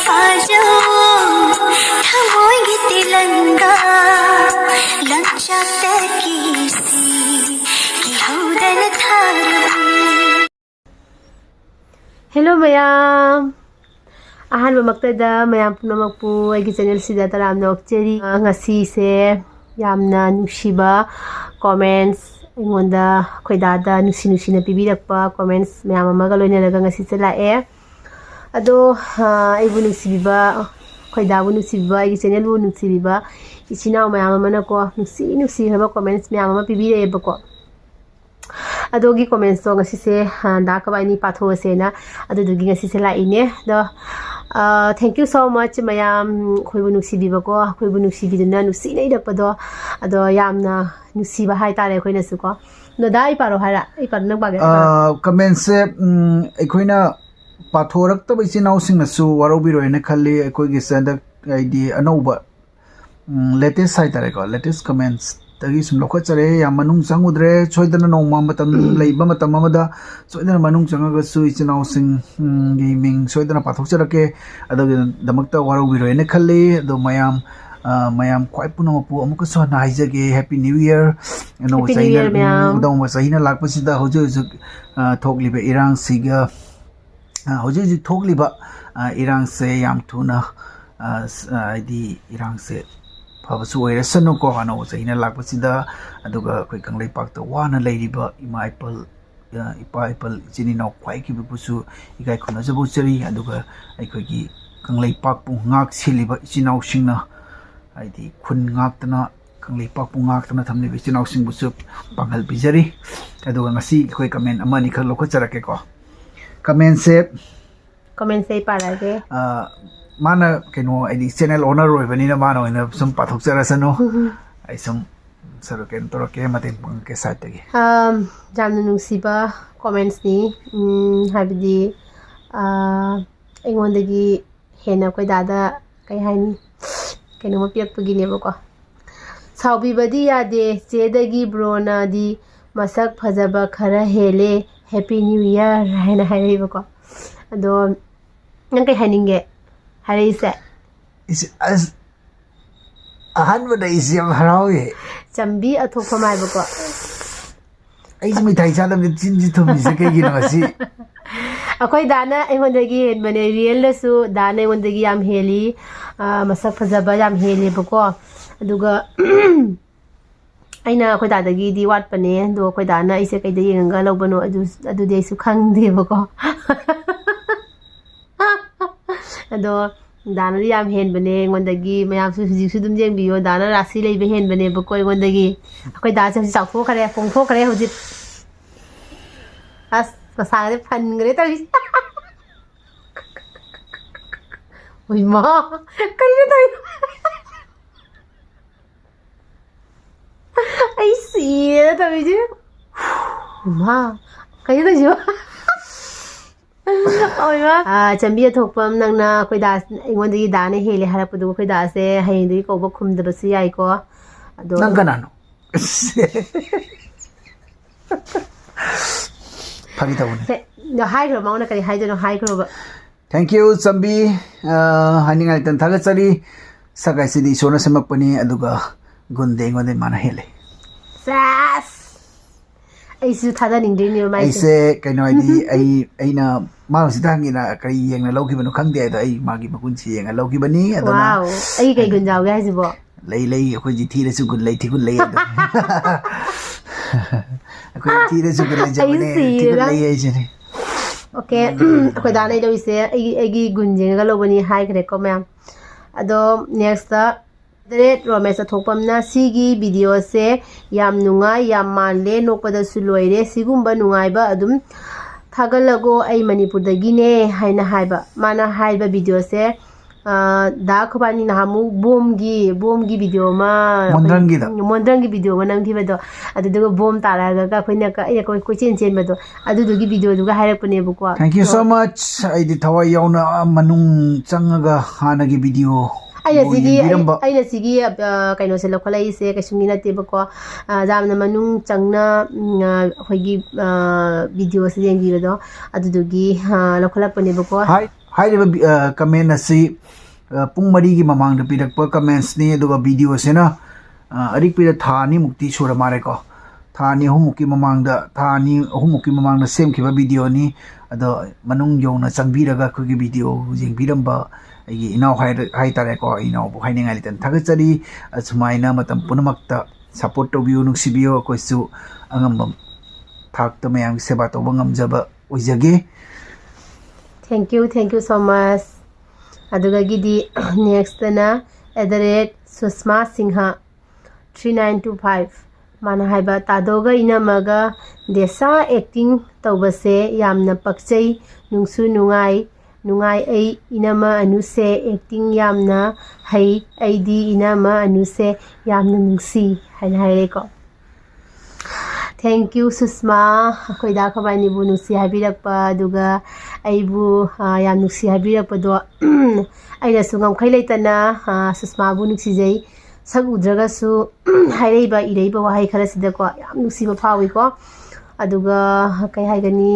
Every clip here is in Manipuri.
पाजो थमोई तिलंगा लंचा कीसी की हौदन Tharu Hello mayam ahanba maktada mayam punamakpu aigi channel sida taramna okcheri ngasi se yamna nushiba comments ingonda khoidada nusi na pibirakpa comments mayam amaga loinaraga ngasi se lae ado aibu nusibiba khoidabu nusibiba aigi channel bu nusibiba ichina mayam amana ko nusi haba comments mayam ama pibireba ko adogi comments to ngasi se da ka bai ni patho se na adugi ngasi se la ine do thank you so much mayam khoibu nusi biba ko khoibu nusi biduna nusi nei dak pado ado yamna nusi ba hai tare khoina su ko no dai paro hara I par nak ba ga comments se khoina pathorak ta bai sinau sing na su waro biro ene khali khoi gi sanda id anoba latest sai tare ko latest comments tagi sum lokho chare ya manung changudre choidana nongma matam leiba matam amada choidana manung changaga su ichinau sing gaming choidana pathok charake adaga damakta waro biro ene khalli do mayam kwai puno pu amuka so na haijage happy new year no saina do ma saina lakpasida hoje thokliba irang siga hoje thokliba irang se yam thuna id irang se Pabasu ay rasano ko ano sa inalagpa sida aduga koy kang laypak to wana layriba ima ipal sininaw kwai kibipusu ikay kuna sa butsari aduga ay koy ki kang laypak pong ngak siliba isinaw sing na ay di kun ngak tana kang laypak pong ngak tana thamni isinaw sing busu panghal bijari aduga ngasi koy kamen ama ni khalo ko charake ko kamen se para ke mana keno id channel owner roi bani na mana ina sum pathok chara sano ai sum saro ken to ke matin pang ke site gi jamnu nusiba comments ni habidi aingondagi hena koi dada kai haini keno mapiak pagi ne bako saubi badi yade chedagi brona di masak phajaba khara hele happy new year haina hairi bako ado nang kai haninge Harisa is as ahanba da is yam harawi chambi athokpa mai bako ai mi thai chalam ni chinji thum ni se ke gi no si akoi dana engondagi bane real la su dana engondagi yam heli masak phajaba yam heli bako aduga aina akoi dadagi di wat pane do akoi dana ise kai da yenga lobano adu dei su khangde bako ado dana yam hen bane ngondagi mayam su hujik su dum jeng biyo dana rasi lei be hen bane ba koi ngondagi akoi da se chau tho khare phong tho khare hujik as sa de phan gre ta oi ma kai ne tai ai si ta bi ji ma kai ne ji oi ma chambi thokpam nangna koi da ingondagi dana hele harapadu koi da se haindi ko ba khum da si ai ko ado nang kanano phagi tawne no hai gro mauna kari hai no hai gro ba thank you chambi haningai tan thaga chari sagai sidi sona semak pani aduga gunde ngonde mana hele sas ai su thada ning ding ni mai ai se kaino aina Mau sidangi na kay yang na logi banu khang dia da ai magi makunchi yang logi bani adona wow ai kai gun jaw ga sibo lei ko ji thi le su gun lei thi gun lei ado ko thi le su gun lei jabane thi gun lei ai jene okay ko da nei do ise ai gi gun jeng ga lo bani hai kre ko ma'am ado next Dret Romesh thokpam na sigi video se yam nungai yam manle nokpada su loire sigumba nungai ba adum Thagalago ay Manipur da gine haina haiba mana haiba video se da khobani na hamu bomgi video ma mondrangi video ma nang thiba do adu do bom taraga ka khoina ka ai ko chen ma do adu do gi video du ga hairak pune bu ko Thank you so much ai di thawai yauna manung changaga hana gi video aina sigi kaino se lokholai se kaisungina te bako jamna manung changna hoigi video se yengi do adudugi lokhola pone bako हाइरिबा कमेंट असी पुंग मरी की ममांग पिरक्प कमेंट्स ने अदुगा वीडियो सेना अरिक पिर थानी मुक्ति सुर मारे को थानी हुमुकी ममांग थानी हुमुकी ममांग सेम खिबा वीडियो नि अदो मनुंग योना चंगबिरगा खुगी वीडियो जेंगबिरंबा अगी इनाव हाइ तारे को इनाव बु हाइनिंग आलितन थागचरी असुमाइना मतम पुनमक्ता सपोर्ट टोबियो नुक्सिबियो कोइसु अंगम थाक तो मयाम सेवा तोबा ngamjaba ओइजगे Thank you so much. Aduga gidi next na @susma singha 3925 mana haiba tadoga inamaga desa acting tawbase yamna pakchai nungsu nungai ai inama anuse acting yamna hai aidi inama anuse yamna nungsi haina haire ko Thank you Susma akoida khabani bu nusi habirakpa aduga aibu yam nusi habirakpa do aina sungam khailaitana Susma bu nusi jai sak udraga su haireiba ireiba wahai khara sida ko yam nusi ba phawi ko aduga kai haigani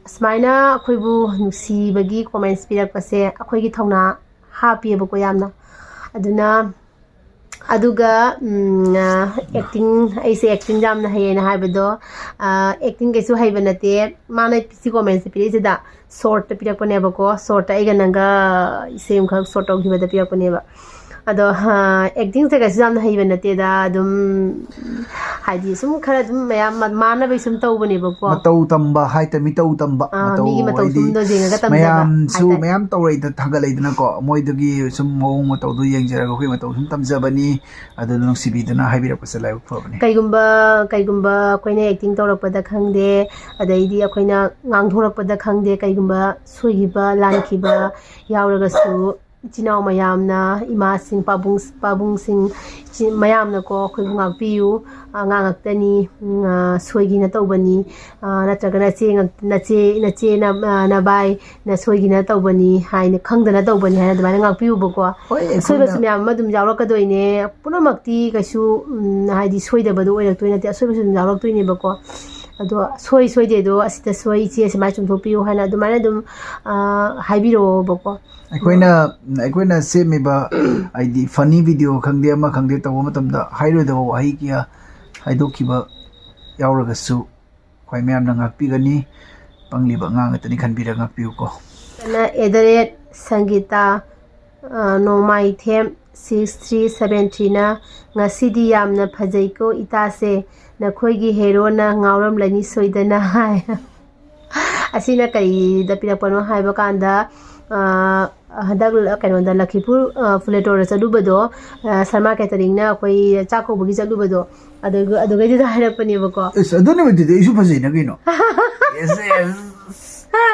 asmaina akoibu nusi bagi comments pirakpa se akoi gi thongna happy ba ko yamna aduna aduga acting aise acting jam na hayena haibado acting kesu haiba nate mana pisi comments pire da short pirak pane ba ko short ai gananga same khak short of giba da pirak pane ba ado acting se kesu jam na haiba nate da dum haidi sum khara dum mayam mana bai sum tau bane ba ko matau tamba hai ta mi tau tamba matau mi gi matau sum do jenga ga tamba mayam su mayam tau rei da thaga leidna ko moi dagi sum mong matau du yengjara ko matau sum tamjabani adu nung sibi dana haibira ko salai phobani kaigumba koina acting tawrakpada khangde adaidi akoina ngangthorakpada khangde kaigumba soigiba lankiba yauraga su Chinaw mayamna ima sing pabung sing mayamna ko khoi ngak piu ngangak soigi na tawbani natragana che na bai na soigi na tawbani haina khangdana tawbani haina dama ngak piu bako soiba sumyam madum jawrak kadoine punamakti kaisu haidi soida badu oirak toina te soiba sum jawrak toine bako ado soi de do asita soi che semai chum thopiu haina dumana dum haibiro bako अखोना सेमेबा आईदी फनी वीडियो खंगदे अमा खंगदे तव मतमदा हाइरोदब वाही किया हाइदोखिबा यावरगसु खय मैम ना ngakpigani pangliba ngangatani khanbira ngakpiu ko na @sangita nomai them 6373 na ngasidi yamna phajai ko itase nakhoigi hero na ngauram lani soidana hai asina kai da pirapano haiba kanda hadak kainonda Lakhipur Fulator chalubado Sarma catering na koi chako bugi chalubado adugai da harakpani bako is adone with the issue phasai na kino yes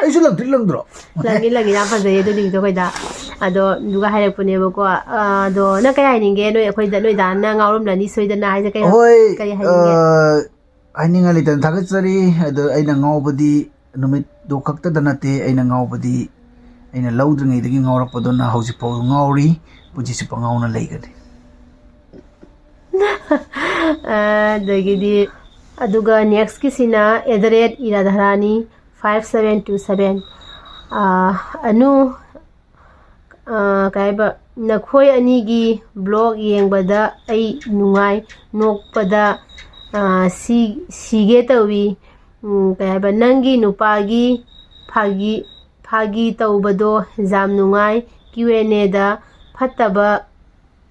isu langdro lagi na phasai adu ding to koi da ado duga harakpani bako ado na kai haninge noi koi da noi da na ngaurum lani soidana haija kai kai haninge haninga litan thagachari ado aina ngaubadi numit do khakta danate aina ngaubadi aina laudringai dagi ngaurakpadona hauji pau ngauri puji sipa ngauna leigani dagidi aduga next kisina @iradharani 5727 anu kaiba nakhoi anigi blog yengbada ai nungai nokpada sige tawi kaiba nangi nupagi phagi tawbado jam nungai Q&A da phattaba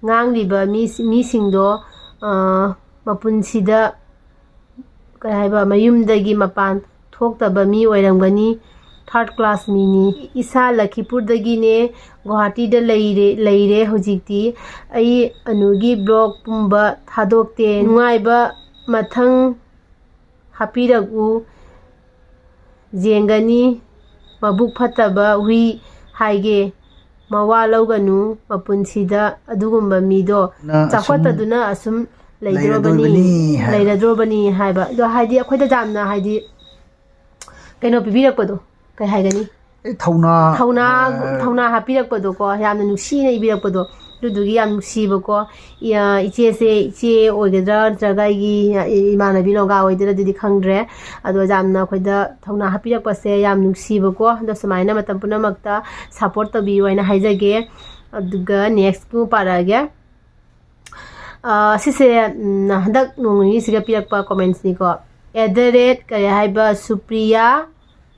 ngangliba mi singdo mapunsida kaiba mayumdagi mapan thoktaba mi oiramgani third class mini isa Lakhipur dagi ne Guwahati da leire hojikti ai anugi blog pumba thadokte nungaiba mathang hapiragu jengani mabuk phataba hui haige mawa lauganu mapunsida adugumba mido chakwataduna asum leiradrobani haiba do haidi akhoida jamna haidi kaino pibirakpado kai haigani thauna hapirakpado ko yamna nusi na ibirakpado ꯑꯗꯨꯗꯨꯒꯤ ꯌꯥꯝ ꯅꯨꯡꯁꯤꯕꯀꯣ ꯏꯆꯦꯁꯦ ꯏꯆꯦ ꯑꯣꯏꯒꯗ꯭ꯔꯥ ꯅꯠꯇ꯭ꯔꯒ ꯑꯩꯒꯤ ꯏꯃꯥꯟꯅꯕꯤ ꯅꯣꯒꯥ ꯑꯣꯏꯗꯣꯏꯔꯥ ꯑꯗꯨꯗꯤ ꯈꯪꯗ꯭ꯔꯦ ꯑꯗꯣ ꯌꯥꯝꯅ ꯑꯩꯈꯣꯏꯗ ꯊꯧꯅꯥ ꯍꯥꯞꯄꯤꯔꯛꯄꯁꯦ ꯌꯥꯝ ꯅꯨꯡꯁꯤꯕꯀꯣ ꯑꯗꯣ ꯁꯨꯃꯥꯏꯅ ꯃꯇꯝ ꯄꯨꯝꯅꯃꯛꯇ ꯁꯞꯄꯣꯔꯠ ꯇꯧꯕꯤꯌꯨ ꯍꯥꯏꯅ ꯍꯥꯏꯖꯒꯦ ꯑꯗꯨꯒ ꯅꯦꯛꯁꯀꯤ ꯄꯥꯔꯛꯑꯒꯦ ꯁꯤꯁꯦ ꯍꯟꯗꯛ ꯅꯣꯡ ꯅꯤꯅꯤꯁꯤꯒ ꯄꯤꯔꯛꯄ ꯀꯣꯃꯦꯟꯠꯁꯅꯤꯀꯣ ꯀꯔꯤ ꯍꯥꯏꯕ ꯁꯨꯄ꯭ꯔꯤꯌꯥ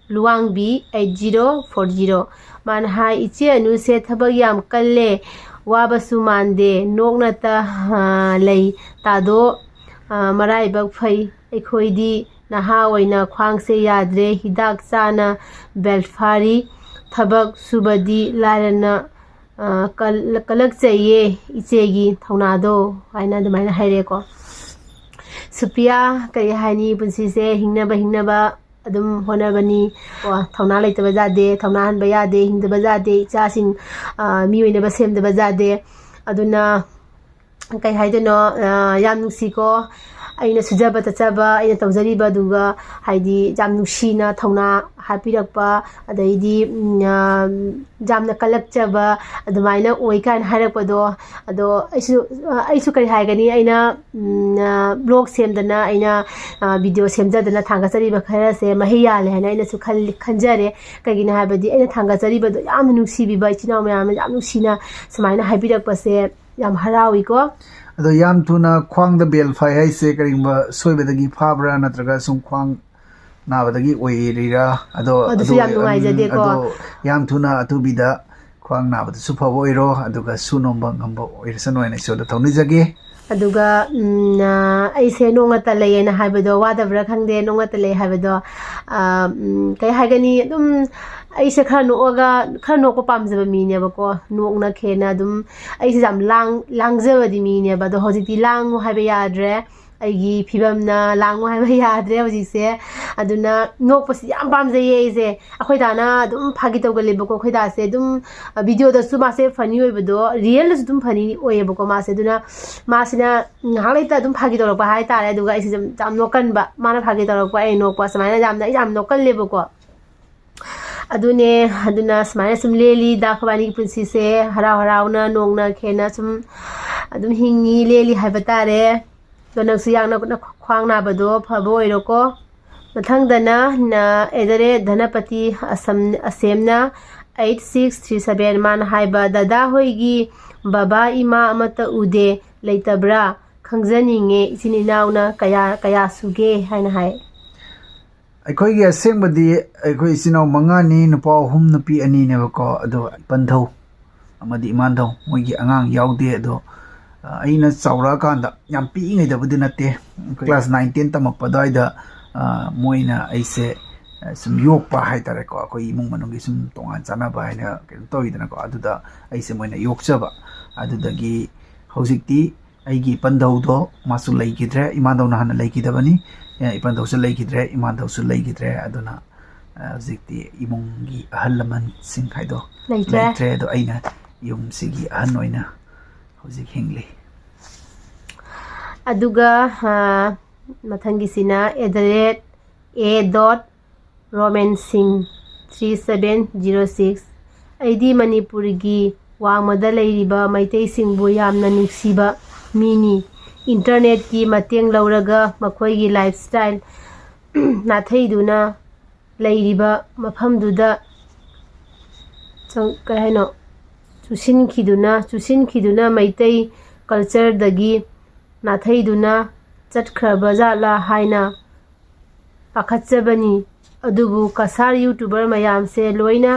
ꯂꯨꯋꯥꯡꯕꯤ 8040 ꯃꯥꯅ ꯍꯥꯏ ꯏꯆꯦ ꯑꯅꯨꯁꯦ ꯊꯕꯛ ꯌꯥꯝ ꯀꯜꯂꯦ ꯋꯥꯕꯁꯨ ꯃꯥꯟꯗꯦ ꯅꯣꯛꯅꯇ ꯂꯩ ꯇꯥꯗꯣ ꯃꯔꯥꯏꯕꯛ ꯐꯩ ꯑꯩꯈꯣꯏꯗꯤ ꯅꯍꯥ ꯑꯣꯏꯅ ꯈ꯭ꯋꯥꯡꯁꯦ ꯌꯥꯗ꯭ꯔꯦ ꯍꯤꯗꯥꯛ ꯆꯥꯅ ꯕꯦꯜꯠ ꯐꯥꯔꯤ ꯊꯕꯛ ꯁꯨꯕꯗꯤ ꯂꯥꯏꯔꯅ ꯀꯜꯂꯛꯆꯩꯌꯦ ꯏꯆꯦꯒꯤ ꯊꯧꯅꯥꯗꯣ ꯍꯥꯏꯅ ꯑꯗꯨꯃꯥꯏꯅ ꯍꯥꯏꯔꯦꯀꯣ ꯁꯨꯄ꯭ꯔꯤꯌꯥ ꯀꯔꯤ ꯍꯥꯏꯅꯤ ꯄꯨꯟꯁꯤꯁꯦ ꯍꯤꯡꯅꯕ ꯑꯗꯨꯝ ꯍꯣꯠꯅꯕꯅꯤ ꯀꯣ ꯊꯧꯅꯥ ꯂꯩꯇꯕ ꯌꯥꯗꯦ ꯊꯧꯅꯥ ꯍꯟꯕ ꯌꯥꯗꯦ ꯍꯤꯡꯗꯕ ꯌꯥꯗꯦ ꯏꯆꯥꯁꯤꯡ ꯃꯤ ꯑꯣꯏꯅꯕ ꯁꯦꯝꯗꯕ ꯌꯥꯗꯦ ꯑꯗꯨꯅ ꯀꯩ ꯍꯥꯏꯗꯣꯏꯅꯣ ꯌꯥꯝ ꯅꯨꯡꯁꯤꯀꯣ ꯑꯩꯅ ꯁꯨꯖꯕ ꯆꯠꯆꯕ ꯑꯩꯅ ꯇꯧꯖꯔꯤꯕ ꯑꯗꯨꯒ ꯍꯥꯏꯗꯤ ꯌꯥꯝ ꯅꯨꯡꯁꯤꯅ ꯊꯧꯅꯥ ꯍꯥꯞꯄꯤꯔꯛꯄ ꯑꯗꯩꯗꯤ ꯌꯥꯝꯅ ꯀꯜꯂꯛꯆꯕ ꯑꯗꯨꯃꯥꯏꯅ ꯑꯣꯏ ꯀꯥꯏꯅ ꯍꯥꯏꯔꯛꯄꯗꯣ ꯑꯗꯣ ꯑꯩꯁꯨ ꯀꯔꯤ ꯍꯥꯏꯒꯅꯤ ꯑꯩꯅ ꯕ꯭ꯂꯣꯛ ꯁꯦꯝꯗꯅ ꯑꯩꯅ ꯚꯤꯗꯤꯑꯣ ꯁꯦꯝꯖꯗꯅ ꯊꯥꯡꯒꯠꯆꯔꯤꯕ ꯈꯔꯁꯦ ꯃꯍꯩ ꯌꯥꯜꯂꯦ ꯍꯥꯏꯅ ꯑꯩꯅꯁꯨ ꯈꯟꯖꯔꯦ ꯀꯩꯒꯤꯅꯣ ꯍꯥꯏꯕꯗꯤ ꯑꯩꯅ ꯊꯥꯡꯒꯠꯆꯔꯤꯕꯗꯣ ꯌꯥꯝꯅ ꯅꯨꯡꯁꯤꯕꯤꯕ ꯏꯆꯤꯜ ꯏꯅꯥꯎ ꯃꯌꯥꯝꯅ ꯌꯥꯝ ꯅꯨꯡꯁꯤꯅ ꯁꯨꯃꯥꯏꯅ ꯍꯥꯏꯕꯤꯔꯛꯄꯁꯦ ꯌꯥꯝ ꯍꯔꯥꯎꯏꯀꯣ ꯑꯗꯣ ꯌꯥꯝ ꯊꯨꯅ ꯈ꯭ꯋꯥꯡꯗ ꯕꯦꯜ ꯐꯥꯏ ꯍꯥꯏꯁꯦ ꯀꯔꯤꯒꯨꯝꯕ ꯁꯣꯏꯕꯗꯒꯤ ꯐꯥꯕ꯭ꯔꯥ ꯅꯠꯇ꯭ꯔꯒ ꯁꯨꯝ ꯈ꯭ꯋꯥꯡ ꯅꯥꯕꯗꯒꯤ ꯑꯣꯏꯔꯤꯔꯥ ꯑꯗꯨꯁꯨ ꯌꯥꯝ ꯅꯨꯡꯉꯥꯏꯖꯗꯦꯀꯣ ꯑꯗꯣ ꯌꯥꯝ ꯊꯨꯅ ꯑꯊꯨꯕꯤꯗ ꯈ꯭ꯋꯥꯡ ꯅꯥꯕꯗꯁꯨ ꯐꯕ ꯑꯣꯏꯔꯣ ꯑꯗꯨꯒ ꯁꯨ ꯅꯣꯝꯕ ꯉꯝꯕ ꯑꯣꯏꯔꯁꯅꯨ ꯍꯥꯏꯅ ꯏꯁꯣꯔꯗ ꯊꯧꯅꯤꯖꯒꯦ ꯑꯗꯨꯒ ꯑꯩꯁꯦ ꯅꯣꯡꯃꯇ ꯂꯩꯌꯦꯅ ꯍꯥꯏꯕꯗꯣ ꯋꯥꯗꯕ꯭ꯔꯥ ꯈꯪꯗꯦ ꯅꯣꯡꯃꯇ ꯂꯩ ꯍꯥꯏꯕꯗꯣ ꯀꯩ ꯍꯥꯏꯒꯅꯤ ꯑꯗꯨꯝ ꯑꯩꯁꯦ ꯈꯔ ꯅꯣꯛꯄ ꯄꯥꯝꯖꯕ ꯃꯤꯅꯦꯕꯀꯣ ꯅꯣꯛꯅꯈꯦꯅ ꯑꯗꯨꯝ ꯑꯩꯁꯦ ꯌꯥꯝ ꯂꯥꯡꯖꯕꯗꯤ ꯃꯤꯅꯦꯕ ꯑꯗꯣ ꯍꯧꯖꯤꯛꯇꯤ ꯂꯥꯡꯉꯨ ꯍꯥꯏꯕ ꯌꯥꯗ꯭ꯔꯦ ꯑꯩꯒꯤ ꯐꯤꯕꯝꯅ ꯂꯥꯡꯉꯨ ꯍꯥꯏꯕ ꯌꯥꯗ꯭ꯔꯦ ꯍꯧꯖꯤꯛꯁꯦ ꯑꯗꯨꯅ ꯅꯣꯛꯄꯁꯤ ꯌꯥꯝ ꯄꯥꯝꯖꯩꯌꯦ ꯑꯩꯁꯦ ꯑꯩꯈꯣꯏ ꯗꯥꯅ ꯑꯗꯨꯝ ꯐꯥꯒꯤ ꯇꯧꯒꯜꯂꯦꯕꯀꯣ ꯑꯩꯈꯣꯏ ꯗꯥꯁꯦ ꯑꯗꯨꯝ ꯚꯤꯗꯤꯑꯣꯗꯁꯨ ꯃꯥꯁꯦ ꯐꯅꯤ ꯑꯣꯏꯕꯗꯣ ꯔꯤꯌꯦꯜꯗꯁꯨ ꯑꯗꯨꯝ ꯐꯅꯤ ꯑꯣꯏꯌꯦꯕꯀꯣ ꯃꯥꯁꯦ ꯑꯗꯨꯅ ꯃꯥꯁꯤꯅ ꯉꯥꯏꯍꯥꯛ ꯂꯩꯇ ꯑꯗꯨꯝ ꯐꯥꯒꯤ ꯇꯧꯔꯛꯄ ꯍꯥꯏꯇꯥꯔꯦ ꯑꯗꯨꯒ ꯑꯩꯁꯦ ꯌꯥꯝ ꯅꯣꯛꯀꯟꯕ ꯃꯥꯅ ꯐꯥꯒꯤ ꯇꯧꯔꯛꯄ ꯑꯩ ꯅꯣꯛꯄ ꯁꯨꯃꯥꯏꯅ ꯑꯩ ꯌꯥꯝ ꯅꯣꯛꯀꯜꯂꯦꯕꯀꯣ ꯑꯗꯨꯅ ꯁꯨꯃꯥꯏꯅ ꯁꯨꯝ ꯂꯦꯜꯂꯤ ꯑꯩꯈꯣꯏꯕꯥꯅꯤꯒꯤ ꯄꯨꯟꯁꯤꯁꯦ ꯍꯔꯥꯎ ꯍꯔꯥꯎꯅ ꯅꯣꯡꯅ ꯈꯦꯅ ꯁꯨꯝ ꯑꯗꯨꯝ ꯍꯤꯡꯉꯤ ꯂꯦꯜꯂꯤ ꯍꯥꯏꯕ ꯇꯥꯔꯦ ꯑꯗꯣ ꯅꯪꯁꯨ ꯌꯥꯝꯅ ꯈ꯭ꯋꯥꯡ ꯅꯥꯕꯗꯣ ꯐꯕ ꯑꯣꯏꯔꯣꯀꯣ ꯃꯊꯪꯗꯅ ꯙꯅꯄꯇꯤ ꯑꯁꯦꯝꯅ 8637 ꯃꯥꯅ ꯍꯥꯏꯕ ꯗꯗꯥ ꯍꯣꯏꯒꯤ ꯕꯕꯥ ꯏꯃꯥ ꯑꯃꯠꯇ ꯎꯗꯦ ꯂꯩꯇꯕ꯭ꯔꯥ ꯈꯪꯖꯅꯤꯡꯉꯦ ꯏꯆꯤꯟ ꯏꯅꯥꯎꯅ ꯀꯌꯥ ꯁꯨꯒꯦ ꯍꯥꯏꯅ ꯍꯥꯏ ꯑꯩꯈꯣꯏꯒꯤ ꯑꯁꯦꯡꯕꯗꯤ ꯑꯩꯈꯣꯏ ꯏꯆꯤꯟ ꯏꯅꯥꯎ 5ꯅꯤ ꯅꯨꯄꯥ 3 ꯅꯨꯄꯤ 2ꯅꯦꯕꯀꯣ ꯑꯗꯣ ꯏꯄꯟꯊꯧ ꯑꯃꯗꯤ ꯏꯃꯥꯟꯙꯧ ꯃꯣꯏꯒꯤ ꯑꯉꯥꯡ ꯌꯥꯎꯗꯦ ꯑꯗꯣ ꯑꯩꯅ ꯆꯥꯎꯔꯛꯑꯀꯥꯟꯗ ꯌꯥꯝ ꯄꯤꯛꯏꯉꯩꯗꯕꯨꯗꯤ ꯅꯠꯇꯦ ꯀ꯭ꯂꯥꯁ 9 10 ꯇꯝꯃꯛꯄ ꯑꯗꯨꯋꯥꯏꯗ ꯃꯣꯏꯅ ꯑꯩꯁꯦ ꯁꯨꯝ ꯌꯣꯛꯄ ꯍꯥꯏꯇꯥꯔꯦꯀꯣ ꯑꯩꯈꯣꯏ ꯏꯃꯨꯡ ꯃꯅꯨꯡꯒꯤ ꯁꯨꯝ ꯇꯣꯉꯥꯟ ꯆꯥꯟꯅꯕ ꯍꯥꯏꯅ ꯀꯩꯅꯣ ꯇꯧꯋꯤꯗꯅꯀꯣ ꯑꯗꯨꯗ ꯑꯩꯁꯦ ꯃꯣꯏꯅ ꯌꯣꯛꯆꯕ ꯑꯗꯨꯗꯒꯤ ꯍꯧꯖꯤꯛꯇꯤ ꯑꯩꯒꯤ ꯏꯄꯟꯙꯧꯗꯣ ꯃꯥꯁꯨ ꯂꯩꯈꯤꯗ꯭ꯔꯦ ꯏꯃꯥꯟꯙꯧꯅ ꯍꯥꯟꯅ ꯂꯩꯈꯤꯗꯕꯅꯤ ꯏꯄꯟꯙꯧꯁꯨ ꯂꯩꯈꯤꯗ꯭ꯔꯦ ꯏꯃꯥꯟꯙꯧꯁꯨ ꯂꯩꯈꯤꯗ꯭ꯔꯦ ꯑꯗꯨꯅ ꯍꯧꯖꯤꯛꯇꯤ ꯏꯃꯨꯡꯒꯤ ꯑꯍꯜ ꯂꯃꯟꯁꯤꯡ ꯍꯥꯏꯗꯣ ꯂꯩꯇ꯭ꯔꯦ ꯑꯗꯣ ꯑꯩꯅ ꯌꯨꯝꯁꯤꯒꯤ ꯑꯍꯟ ꯑꯣꯏꯅ ꯍꯧꯖꯤꯛ ꯍꯤꯡꯂꯤ ꯑꯗꯨꯒ ꯃꯊꯪꯒꯤꯁꯤꯅ @romansing3706 ꯑꯩꯗꯤ ꯃꯅꯤꯄꯨꯔꯒꯤ ꯋꯥꯡꯃꯗ ꯂꯩꯔꯤꯕ ꯃꯩꯇꯩꯁꯤꯡꯕꯨ ꯌꯥꯝꯅ ꯅꯨꯡꯁꯤꯕ ꯃꯤꯅꯤ ꯏꯟꯇꯔꯅꯦꯠꯀꯤ ꯃꯇꯦꯡ ꯂꯧꯔꯒ ꯃꯈꯣꯏꯒꯤ ꯂꯥꯏꯐꯁ꯭ꯇꯥꯏꯜ ꯅꯥꯊꯩꯗꯨꯅ ꯂꯩꯔꯤꯕ ꯃꯐꯝꯗꯨꯗ ꯆꯨꯁꯤꯟꯈꯤꯗꯨꯅ ꯃꯩꯇꯩ ꯀꯜꯆꯔꯗꯒꯤ ꯅꯥꯊꯩꯗꯨꯅ ꯆꯠꯈ꯭ꯔꯕꯖꯥꯠꯂꯥ ꯍꯥꯏꯅ ꯄꯥꯈꯠꯆꯕꯅꯤ ꯑꯗꯨꯕꯨ ꯀꯁꯥꯔ ꯌꯨꯇꯨꯕꯔ ꯃꯌꯥꯝꯁꯦ ꯂꯣꯏꯅ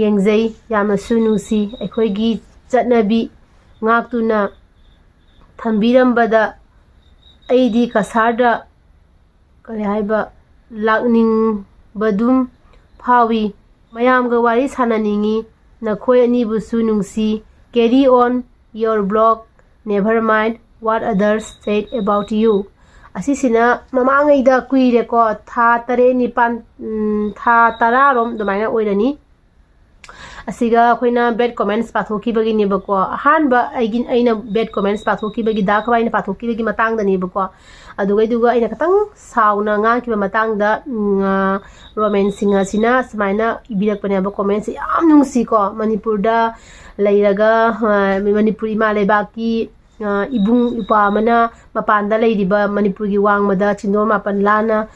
ꯌꯦꯡꯖꯩ ꯌꯥꯝꯅꯁꯨ ꯅꯨꯡꯁꯤ ꯑꯩꯈꯣꯏꯒꯤ ꯆꯠꯅꯕꯤ ꯉꯥꯛꯇꯨꯅ ꯊꯝꯕꯤꯔꯝꯕꯗ ꯑꯩꯗꯤ ꯀꯁꯥꯔꯗ ꯂꯥꯛꯅꯤꯡꯕꯗꯨꯝ ꯐꯥꯎꯏ ꯃꯌꯥꯝꯒ ꯋꯥꯔꯤ ꯁꯥꯟꯅꯅꯤꯡꯉꯤ ꯅꯈꯣꯏ ꯑꯅꯤꯕꯨꯁꯨ ꯅꯨꯡꯁꯤ carry on your blog never mind what others said about you ꯑꯁꯤꯁꯤꯅ ꯃꯃꯥꯡꯉꯩꯗ ꯀꯨꯏꯔꯦꯀꯣ ꯊꯥ 7 9 ꯊꯥ 10 ꯔꯣꯝ ꯑꯗꯨꯃꯥꯏꯅ ꯑꯣꯏꯔꯅꯤ asiga akoina bad comments pathokibagi nebako ahanba aina bad comments pathokibagi da khabai na pathokibagi matang da nebako aduga aina katang sauna nga kiba matang da romancing asina smaina ibirak pane ba comments yam nungsi ko manipur da lairaga manipur ima lebaki ibung ipa mana mapanda lairiba manipur gi wangmada chindor mapan lana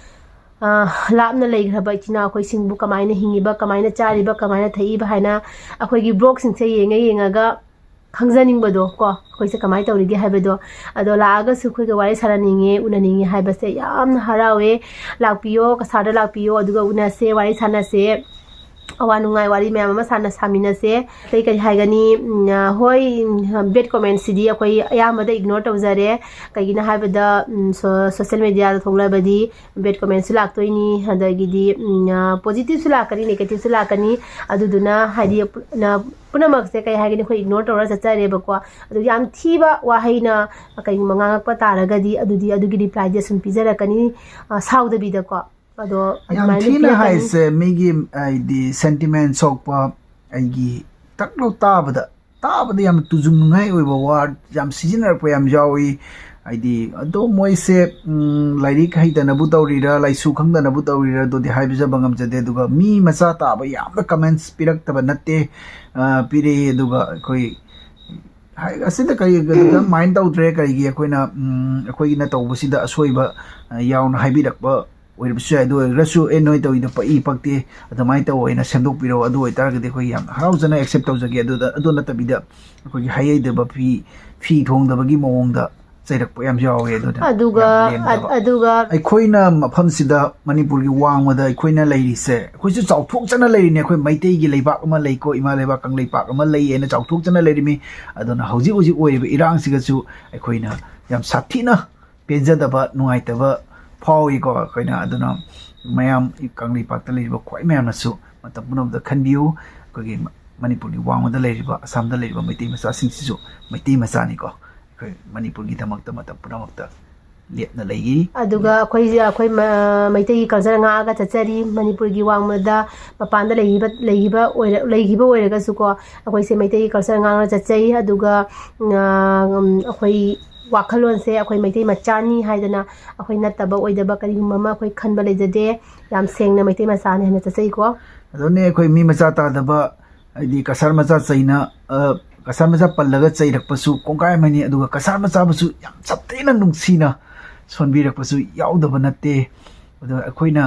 lapna leigraba ichina akhoi singbu kamaina hingiba kamaina chariba kamaina thaiba haina akhoi gi blog sing se yenga khangjaning bado ko akhoi se kamai tawrige haibado ado laaga su khoi ga wari saraninge unaninge haibase yamna harawe lakpiyo kasada lakpiyo aduga unase wari sanase awanungai wari ma'am ama sana samina se tai kai haigani hoi bad comments sidi akoi ayamada ignore tawjare kaigina haibada social media da thoglabadi bad comments laktoini hadagidi positive su lakani negative su lakani aduduna haidi na punamak se kai haigani khoi ignore tawra chachare bakwa adu yam thiba wahaina kai mangak pa taragadi adugidi reply de sun pijarakani sauda bidako ado yam thina hai se migi di sentiment sokpa aigi taklo tabada yam tujung ngai oiba word yam seasoner pa yam jawi aidi ado moi se lairi khai dana bu tawrira laisu khang dana bu tawrira do di haibiza bangam jade duga mi macha ta ba yam comments pirak taba natte pire duga koi hai asida kai ga mind out re kai gi koina akoi na tawbusida asoiba yauna haibirak ba oirabsu adu rasu enoi to ida pai pakte adamai to oina semdok piro adu oitargade khoi yam haujana accept tawjage adu natabida khoi hayai de ba fi thong da bagi mawong da chairak pa yam jawe aduga aikoina mafam sida manipur gi wangmada aikoina leiri se khoi su chauthok chana leiri ne khoi maitei gi leibak ama leiko ima leibak kang leipak ama lei ena chauthok chana leiri mi aduna hauji oiba irang siga su aikoina yam sathina penjada ba nuaita ba Paui ko koina aduna mayam kangli pakta leiba khoi mayam nasu matam punam da khanbiu ko gi manipur ni wang da leiba asam da leiba maitai masa sing sisu maitai masa ni ko ko manipur gi tamak ta matam punam ta let na legi aduga khoi maitai culture nga ga chachari manipur gi wang da mapan da leigiba oiraga su ko akhoi se maitai culture nga ga chachai aduga akhoi wakhalon se akhoi maitai machani haidana akhoi nataba oidaba karigumma ma akhoi khanba lejade yam sengna maitai masani hana chachai ko adone akhoi mi macha ta daba di kasar macha chaina kasar macha pallaga chairak pasu kongkai mani aduga kasar macha basu yam chapteina nungsina sonbirak pasu yaudaba natte adu akhoina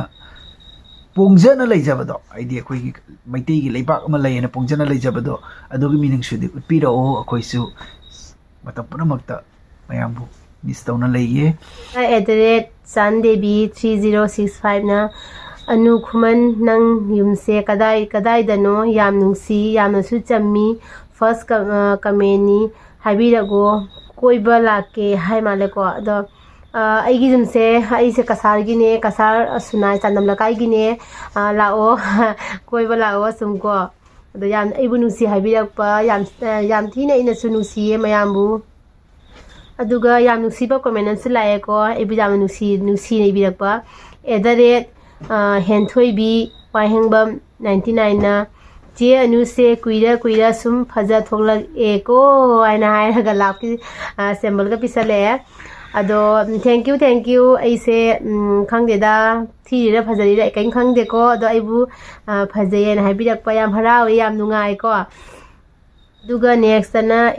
pongjana leijabado aidi akhoi gi maitai gi leipak ama leina pongjana leijabado adugi mining sudi utpira o akhoi su matam punamakta mayambu miss tawna leiye @sandebi 3065 na anu khuman nang yumse kadai dano yam nungsi yamna su chammi first kameni habirago koiba lake hai maleko ado aigi jumse aise kasar gine kasar sunai chandam lakai gine lao koiba lao sumko ado yam aibu nungsi habirakpa yam thina ina su nungsi mayambu aduga yam nusiba comment su lae ko ebi jam nusi ne birakpa @henthoi wahengbam 99 na je anu se kuira sum phaja thoglag eko aina hairaga lapki symbol ga pisale ado thank you aise khangde da thira phajari ra kain khangde ko ado aibu phajaye na habirakpa yam harawe yam nungai ko duga next na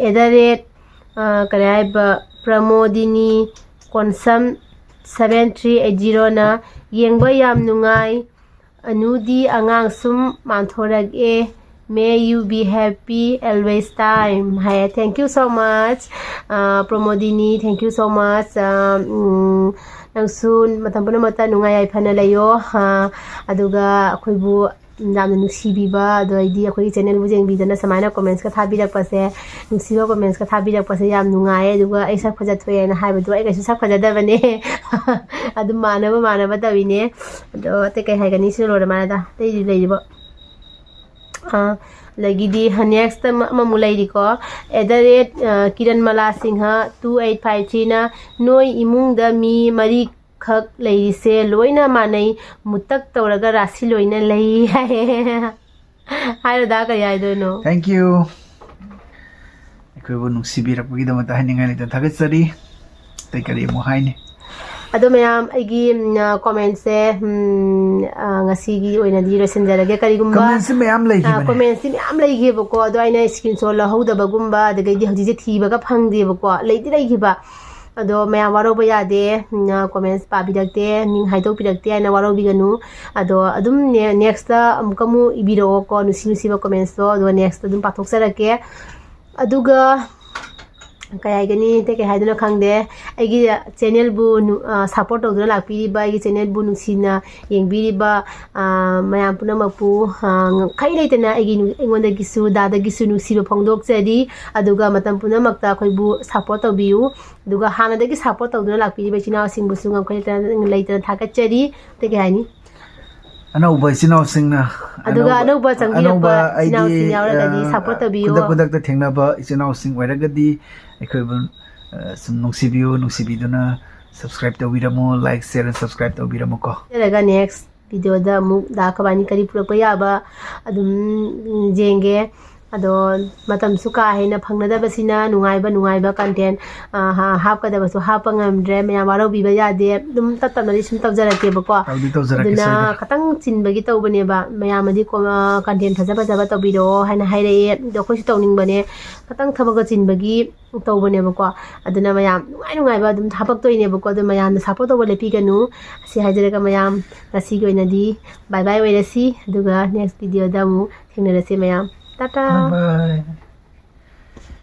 @karaiba Pramodini Konsam 7380 na yengba yam nungai anudi angang sum manthorag may you be happy always time hi thank you so much Pramodini thank you so much nangsun matam puna mata nungai ai phana layo aduga khoibu namna nusibiba ado aidi akhoi channel bu jengbidana samaina comments ka thabirak pase nusiba comments ka thabirak pase yam nungai aduga ai sak phaja thoye na haibadu ai gaisi sak phaja dabane adu manaba tawine ado te kai haigani silo mana da te leiba lagidi next mamulai ko @kiranmala singha 2853 na noi imung da mi mari khak leise loina manai mutak tawraga rasi loina lei ꯍꯥꯏꯔꯣꯗ ꯀꯔꯤ ꯍꯥꯏꯗꯣꯏꯅꯣ Thank you. ꯑꯩꯈꯣꯏꯕꯨ ꯅꯨꯡꯁꯤꯕꯤꯔꯛꯄꯒꯤꯗꯃꯛꯇ ꯍꯥꯏꯅꯤꯡꯉꯥꯏ ꯂꯩꯇꯅ ꯊꯥꯒꯠꯆꯔꯤ ꯑꯇꯩ ꯀꯔꯤ ꯑꯃꯨꯛ ꯍꯥꯏꯅꯤ ꯑꯗꯣ ꯃꯌꯥꯝ ꯑꯩꯒꯤ ꯀꯣꯃꯦꯟꯠꯁꯦ ꯉꯁꯤꯒꯤ ꯑꯣꯏꯅꯗꯤ ꯂꯣꯏꯁꯤꯟꯖꯔꯒꯦ ꯀꯔꯤꯒꯨꯝꯕ ꯀꯃꯦꯟꯠꯁꯤ ꯃꯌꯥꯝ ꯂꯩꯈꯤꯕꯅꯦ ꯀꯣꯃꯦꯟꯠꯁꯤ ꯃꯌꯥꯝ ꯂꯩꯈꯤꯕꯀꯣ ꯑꯗꯣ ꯑꯩꯅ ꯁ꯭ꯀ꯭ꯔꯤꯟꯁꯣꯠ ꯂꯧꯍꯧꯗꯕꯒꯨꯝꯕ ꯑꯗꯒꯤꯗꯤ ꯍꯧꯖꯤꯛꯁꯦ ꯊꯤꯕꯒ ꯐꯪꯗꯦꯕꯀꯣ ꯂꯩꯗꯤ ꯂꯩꯈꯤꯕ ꯑꯗꯣ ꯃꯌꯥꯝ ꯋꯥꯔꯧꯕ ꯌꯥꯗꯦ ꯀꯣꯃꯦꯟꯠꯁ ꯄꯥꯕꯤꯔꯛꯇꯦ ꯃꯤꯡ ꯍꯥꯏꯗꯣꯛꯄꯤꯔꯛꯇꯦ ꯍꯥꯏꯅ ꯋꯥꯔꯧꯕꯤꯒꯅꯨ ꯑꯗꯣ ꯑꯗꯨꯝ ꯅꯦꯛꯁꯇ ꯑꯃꯨꯛ ꯏꯕꯤꯔꯛꯑꯣꯀꯣ ꯅꯨꯡꯁꯤꯕ ꯀꯣꯃꯦꯟꯠꯁꯇꯣ ꯑꯗꯨꯒ ꯅꯦꯛꯁꯇ ꯑꯗꯨꯝ ꯄꯥꯊꯣꯛꯆꯔꯛꯀꯦ ꯑꯗꯨꯒ ꯀꯩ ꯍꯥꯏꯒꯅꯤ ꯀꯩ ꯍꯥꯏꯗꯣꯏꯅꯣ ꯈꯪꯗꯦ ꯑꯩꯒꯤ ꯆꯦꯅꯦꯜꯕꯨ ꯁꯞꯄꯣꯔꯠ ꯇꯧꯗꯨꯅ ꯂꯥꯛꯄꯤꯔꯤꯕ ꯑꯩꯒꯤ ꯆꯦꯅꯦꯜꯕꯨ ꯅꯨꯡꯁꯤꯅ ꯌꯦꯡꯕꯤꯔꯤꯕ ꯃꯌꯥꯝ ꯄꯨꯝꯅꯃꯛꯄꯨ ꯉꯝꯈꯩ ꯂꯩꯇꯅ ꯑꯩꯉꯣꯟꯗꯒꯤꯁꯨ ꯗꯥꯗꯒꯤꯁꯨ ꯅꯨꯡꯁꯤꯕ ꯐꯣꯡꯗꯣꯛꯆꯔꯤ ꯑꯗꯨꯒ ꯃꯇꯝ ꯄꯨꯝꯅꯃꯛꯇ ꯑꯩꯈꯣꯏꯕꯨ ꯁꯞꯄꯣꯔꯠ ꯇꯧꯕꯤꯌꯨ ꯑꯗꯨꯒ ꯍꯥꯟꯅꯗꯒꯤ ꯁꯞꯄꯣꯔꯠ ꯇꯧꯗꯨꯅ ꯂꯥꯛꯄꯤꯔꯤꯕ ꯏꯆꯤꯜ ꯏꯅꯥꯎꯁꯤꯡꯕꯨꯁꯨꯉꯝꯈꯩ ꯂꯩꯇꯅ ꯊꯥꯒꯠꯆꯔꯤ ꯀꯩ ꯍꯥꯏꯅꯤ ꯑꯅꯧꯕ ꯏꯆꯤꯟꯅꯥꯎꯁꯤꯡꯅ ꯑꯗꯨꯒ ꯑꯅꯧꯕ ꯆꯪꯕꯤꯔꯛꯄ ꯏꯆꯤꯟꯅꯥꯎꯁꯤꯡ ꯌꯥꯎꯔꯒꯗꯤ ꯁꯞꯄꯣꯔꯠ ꯇꯧꯕꯤꯌꯨ ꯈꯨꯗꯛꯇ ꯊꯦꯡꯅꯕ ꯏꯆꯤꯟꯅꯥꯎꯁꯤꯡ ꯑꯣꯏꯔꯒꯗꯤ ꯑꯩꯈꯣꯏꯕꯨ ꯁꯨꯝ ꯅꯨꯡꯁꯤꯕꯤꯌꯨ ꯅꯨꯡꯁꯤꯕꯤꯗꯨꯅ ꯁꯕꯁꯀ꯭राꯏꯕ ꯇꯧꯕꯤꯔꯝꯃꯣ ꯂꯥꯏꯛ ꯁꯦꯌꯔ ꯑꯦꯟ ꯁꯕꯁꯀ꯭राꯏꯕ ꯇꯧꯕꯤꯔꯝꯃꯣꯀꯣ ꯅꯠꯇ꯭ꯔꯒ ꯅꯦꯛꯁ ꯚꯤꯗꯤꯑꯣꯗ ꯑꯃꯨꯛ ꯗꯥꯀꯕꯥꯅꯤ ꯀꯔꯤ ꯄꯨꯔꯛꯄ ꯌꯥꯕ ꯑꯗꯨꯝ ꯌꯦꯡꯒꯦ ꯑꯗꯣ ꯃꯇꯝꯁꯨ ꯀꯥ ꯍꯦꯟꯅ ꯐꯪꯅꯗꯕꯁꯤꯅ ꯅꯨꯡꯉꯥꯏꯕ ꯀꯟꯇꯦꯟ ꯍꯥꯞꯀꯗꯕꯁꯨ ꯍꯥꯞꯄ ꯉꯝꯗ꯭ꯔꯦ ꯃꯌꯥꯝ ꯋꯥꯔꯧꯕꯤꯕ ꯌꯥꯗꯦ ꯑꯗꯨꯝ ꯇꯞꯅꯗꯤ ꯁꯨꯝ ꯇꯧꯖꯔꯛꯀꯦꯕꯀꯣ ꯇꯧꯖꯔꯛꯀꯦ ꯑꯗꯨꯅ ꯁꯣꯏꯗꯅ ꯈꯤꯇꯪ ꯆꯤꯟꯕꯒꯤ ꯇꯧꯕꯅꯦꯕ ꯃꯌꯥꯝꯅꯗꯤ ꯀꯟꯇꯦꯟ ꯐꯖ ꯇꯧꯕꯤꯔꯛꯑෝ ꯍꯥꯏꯅ ꯍꯥꯏꯔꯛꯑꯦ ꯑꯗꯣ ꯑꯩꯈꯣꯏꯁꯨ ꯇꯧꯅꯤꯡꯕꯅꯦ ꯈꯤꯇꯪ ꯊꯕꯛꯀ ꯆꯤꯟꯕꯒꯤ ꯇꯧꯕꯅꯦꯕꯀꯣ ꯑꯗꯨꯅ ꯃꯌꯥꯝ ꯅꯨꯡꯉꯥꯏꯕ ꯑꯗꯨꯝ ꯍꯥꯄꯛꯇꯣꯏꯅꯦꯕꯀꯣ ꯑꯗꯨ ꯃꯌꯥꯝꯅ ꯁꯞꯄꯣꯔꯠ ꯇꯧꯕ ꯂꯦꯞꯄꯤꯒꯅꯨ ꯑꯁꯤ ꯍꯥꯏꯖꯔꯒ ꯃꯌꯥꯝ ꯉꯁꯤꯒꯤ ꯑꯣꯏꯅꯗꯤ ꯕꯥꯏ ꯕꯥꯏ ꯑꯣꯏꯔꯁꯤ ꯑꯗꯨꯒ ꯅꯦꯛꯁ ꯚꯤꯗꯤꯑꯣꯗ ꯑꯃꯨꯛ ꯊꯦꯡꯅꯔꯁꯤ ꯃꯌꯥꯝ ꯇꯥꯇꯥ ꯕꯥꯏ ꯕꯥꯏ